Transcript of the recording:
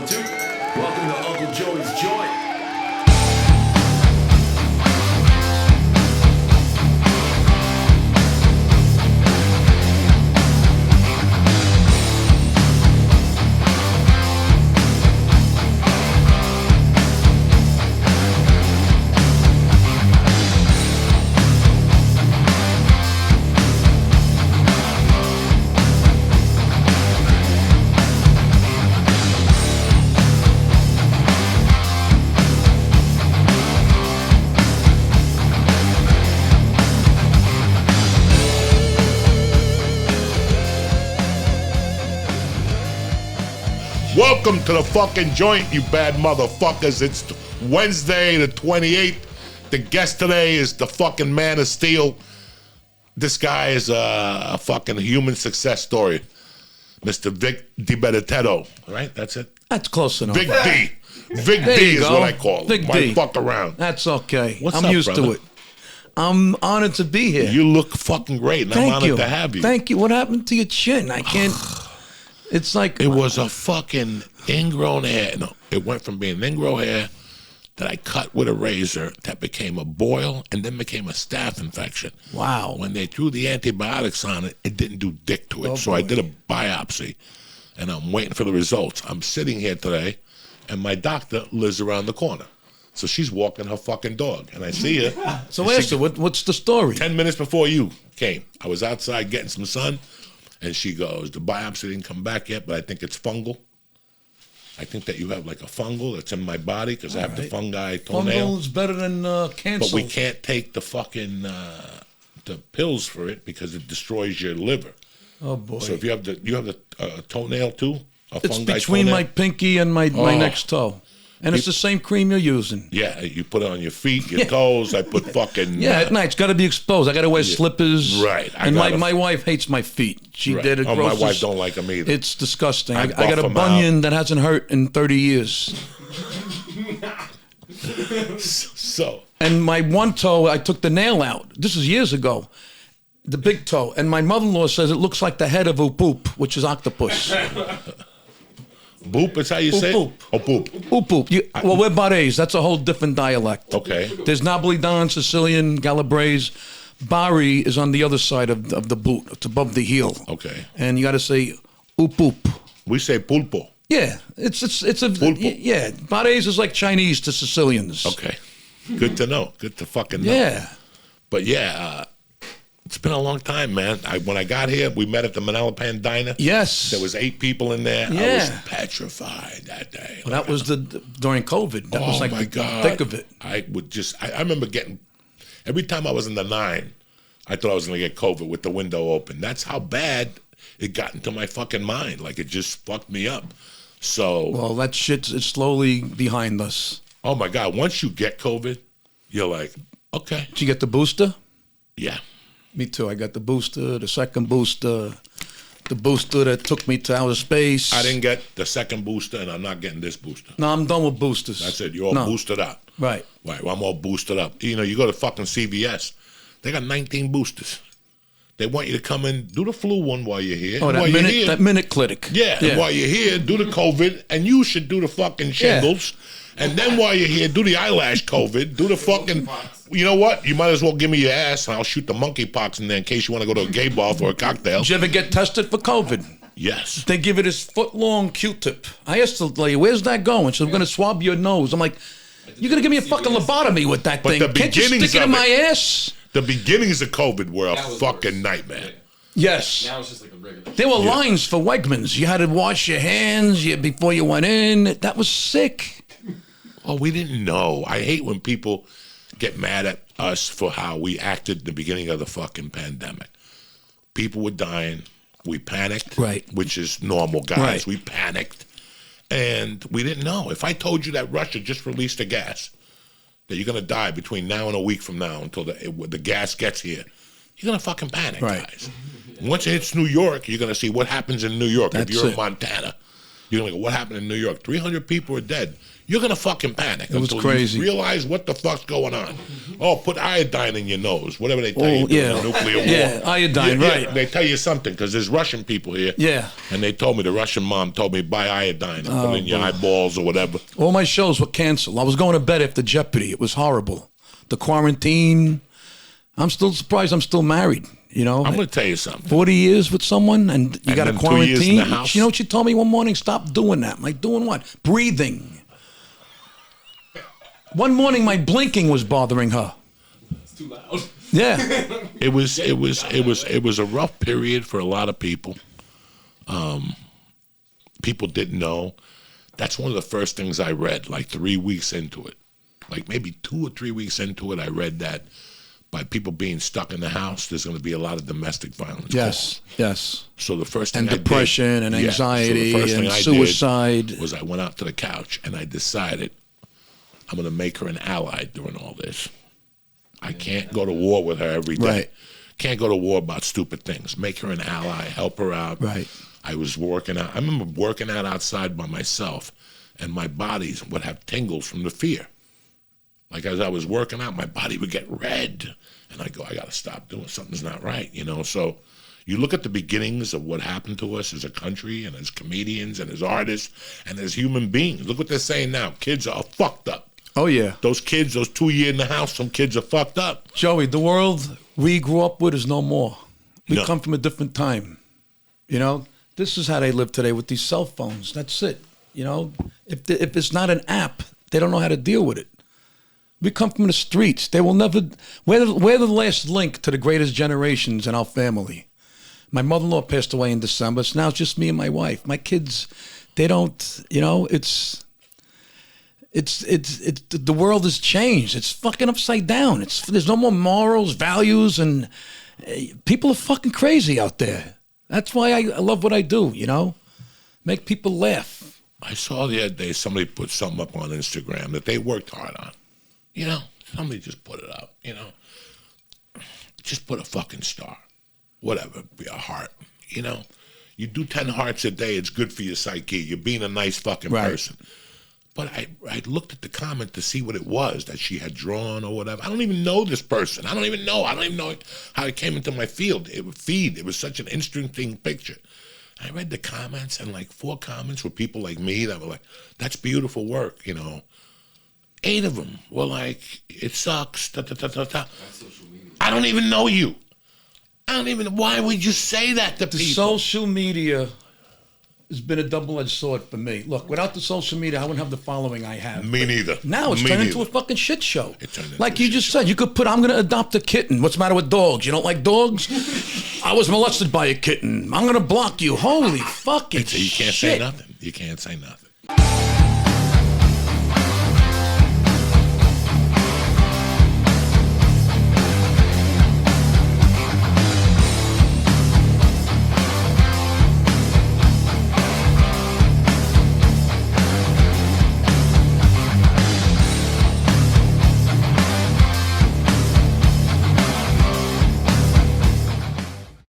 1, 2. Welcome to Uncle Joey's Joint. Welcome to the fucking joint, you bad motherfuckers. It's Wednesday the 28th. The guest today is the fucking man of steel. This guy is a fucking human success story. Mr. VIC DiBiTETTO. Right? That's it? That's close enough. Vic D. Vic There D you is go. what I call him. Vic Why D. fuck around? That's okay. What's I'm up, used brother? to it. I'm honored to be here. You look fucking great, and I'm Thank honored you. to have you. Thank you. What happened to your chin? I can't. It's like It was a fucking ingrown hair. No, it went from being ingrown hair that I cut with a razor that became a boil and then became a staph infection. Wow. When they threw the antibiotics on it, it didn't do dick to it. Oh, so I boy. did a biopsy, and I'm waiting for the results. I'm sitting here today, and my doctor lives around the corner. So she's walking her fucking dog, and I see her. So and she- ask her, what's the story? 10 minutes before you came, I was outside getting some sun, and she goes, the biopsy didn't come back yet, but I think it's fungal. I think that you have like a fungal that's in my body because I have the fungi toenail. Fungal is better than cancer. But we can't take the fucking the pills for it because it destroys your liver. Oh boy. So if you have the toenail too, a It's fungi between toenail? my pinky and my next toe, and it's the same cream you're using. Yeah, you put it on your feet, your toes. I put fucking Yeah, at night it's got to be exposed. I got to wear slippers. Right. And my wife hates my feet. She Right. did it. Oh, my wife don't like them either. It's disgusting. I buff got a 'em bunion that hasn't hurt in 30 years. So And my one toe, I took the nail out. This is years ago. The big toe. And my mother-in-law says it looks like the head of Oop Oop, which is octopus. boop is how you say Oop, it? Oh, boop. Oop Oop. Well, we're Barres. That's a whole different dialect. Okay. There's Napolitan, Sicilian, Calabrese. Bari is on the other side of the boot. It's above the heel. Okay. And you got to say Oop Oop. We say pulpo. Yeah, it's a Pulpo. yeah. Barres is like Chinese to Sicilians. Okay. Good to know. Good to fucking know. Yeah. But yeah, it's been a long time, man. When I got here, we met at the Manalapan Diner. Yes. There was 8 people in there. I was Yeah. petrified that day. Well, that was during COVID. That was like my the God. thick of it. I remember getting, every time I was in the 9, I thought I was going to get COVID with the window open. That's how bad it got into my fucking mind. Like, it just fucked me up. So, Well, that shit is slowly behind us. oh my God, once you get COVID, you're like, okay, Did you get the booster? yeah. Me too. I got the booster, the second booster, the booster that took me to outer space. I didn't get the second booster, and I'm not getting this booster. No, I'm done with boosters. That's it. You're all No. boosted up. Right. Right. Well, I'm all boosted up. You know, you go to fucking CVS, they got 19 boosters. They want you to come in, do the flu one while you're here. Oh, While that you're minute, here, that minute clinic. yeah, and while you're here, do the COVID, and you should do the fucking shingles. And then while you're here, do the eyelash COVID, do the fucking, you know what? You might as well give me your ass, and I'll shoot the monkeypox in there in case you want to go to a gay bar for a cocktail. Did you ever get tested for COVID? Yes. They give it this foot-long Q-tip. I asked the lady, where's that going? She said, we're going to swab your nose. I'm like, you're going to give me a fucking lobotomy with that But thing. the Can't you beginnings stick it in of my it- ass? The beginnings of COVID were a That was fucking worse. nightmare. Yes. Now it's just like a regular. There were lines for Wegmans. You had to wash your hands before you went in. That was sick. Oh, we didn't know. I hate when people get mad at us for how we acted in the beginning of the fucking pandemic. People were dying. We panicked. Right. Which is normal, guys. Right. We panicked. And we didn't know. If I told you that Russia just released the gas, that you're going to die between now and a week from now until the gas gets here, you're going to fucking panic, Right. guys. Once it hits New York, you're going to see what happens in New York. That's if you're in it. Montana, you're going to go, what happened in New York? 300 people are dead. you're gonna fucking panic. It was until crazy. You realize what the fuck's going on. Oh, put iodine in your nose, whatever they tell you. Yeah, Nuclear war. yeah, iodine, right? They tell you something because there's Russian people here. Yeah, and they told me the Russian mom told me buy iodine and put it in your eyeballs or whatever. all my shows were canceled. I was going to bed after Jeopardy. It was horrible. The quarantine. I'm still surprised I'm still married. You know, I'm gonna tell you something. 40 years with someone, and you got to then 2 years in quarantine. the house. You know what she told me one morning? Stop doing that. I'm like, doing what? Breathing. One morning, my blinking was bothering her. It's too loud. Yeah. It was a rough period for a lot of people. People didn't know. That's one of the first things I read, like 3 weeks into it. Like maybe 2 or 3 weeks into it, I read that by people being stuck in the house, there's going to be a lot of domestic violence. Yes. Yes. So the first thing And depression and anxiety and suicide. was I went out to the couch and I decided I'm going to make her an ally during all this. I can't go to war with her every day. Right. Can't go to war about stupid things. Make her an ally, help her out. Right. I was working out. I remember working out outside by myself, and my body would have tingles from the fear. Like as I was working out, my body would get red. And I go, I got to stop doing something's not right, you know? So you look at the beginnings of what happened to us as a country and as comedians and as artists and as human beings. Look what they're saying now. Kids are fucked up. Oh, yeah. Those kids, those 2 years in the house, some kids are fucked up. Joey, the world we grew up with is no more. We No. come from a different time. You know, this is how they live today with these cell phones. That's it. You know, if it's not an app, they don't know how to deal with it. We come from the streets. They will never. We're the last link to the greatest generations in our family. My mother-in-law passed away in December. So now it's just me and my wife. My kids, they don't. You know, it's the world has changed. It's fucking upside down. There's no more morals, values, and people are fucking crazy out there. That's why I love what I do. You know, make people laugh. I saw the other day somebody put something up on Instagram that they worked hard on. You know, somebody just put it up, you know. Just put a fucking star. Whatever, be a heart, you know. You do 10 hearts a day, it's good for your psyche. You're being a nice fucking person. But I looked at the comment to see what it was that she had drawn or whatever. I don't even know this person. I don't even know how it came into my feed. It was such an interesting picture. I read the comments, and like 4 comments were people like me that were like, that's beautiful work, you know. 8 of them were like, it sucks, da, da, da, da, da. I don't even know you. Why would you say that to people? Social media has been a double-edged sword for me. Look, without the social media, I wouldn't have the following I have. Me neither. Now it's turned into a fucking shit show. It turned into like a you shit just show. said, you could put, I'm going to adopt a kitten. What's the matter with dogs? You don't like dogs? I was molested by a kitten. I'm going to block you. Holy fucking shit. You can't say nothing. You can't say nothing.